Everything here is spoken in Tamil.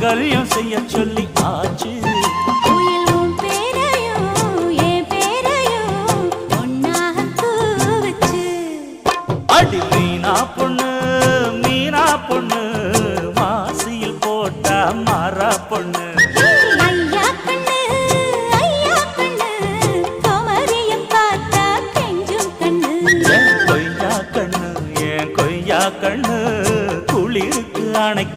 மாங்கல்யம் செய்ய சொல்லி ஆச்சு. அடி மீனா பொண்ணு மீனா பொண்ணு மாசியில் போட்டா மாறா பொண்ணு.